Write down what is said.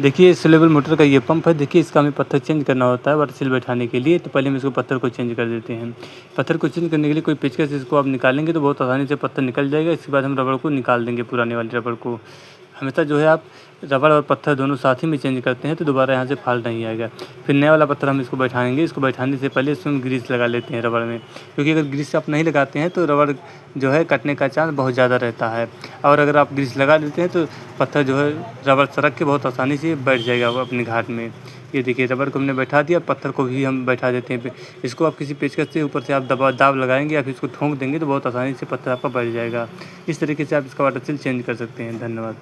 देखिए slow level motor का ये पंप है। देखिए इसका हमें पत्थर चेंज करना होता है वाटर सील बैठाने के लिए, तो पहले हम इसको पत्थर को चेंज कर देते हैं। पत्थर को चेंज करने के लिए कोई पेचकस से इसको आप निकालेंगे तो बहुत आसानी से पत्थर निकल जाएगा। इसके बाद हम रबड़ को निकाल देंगे, पुराने वाली रबड़ को। हमेशा जो है आप रबड़ और पत्थर दोनों साथ ही में चेंज करते हैं तो दोबारा यहाँ से फॉल्ट नहीं आएगा। फिर नया वाला पत्थर हम इसको बैठाएँगे। इसको बैठाने से पहले इसमें ग्रीस लगा लेते हैं रबड़ में, क्योंकि अगर ग्रीस आप नहीं लगाते हैं तो रबड़ जो है कटने का चांस बहुत ज़्यादा रहता है। और अगर आप ग्रीस लगा देते हैं तो पत्थर जो है रबड़ सरक के बहुत आसानी से बैठ जाएगा वो अपने घाट में। ये देखिए रबड़ को हमने बैठा दिया, पत्थर को भी हम बैठा देते हैं। इसको आप किसी पेचकस से ऊपर से आप दाब लगाएँगे या फिर इसको ठोक देंगे तो बहुत आसानी से पत्थर आपका बैठ जाएगा। इस तरीके से आप इसका वाटर सील चेंज कर सकते हैं। धन्यवाद।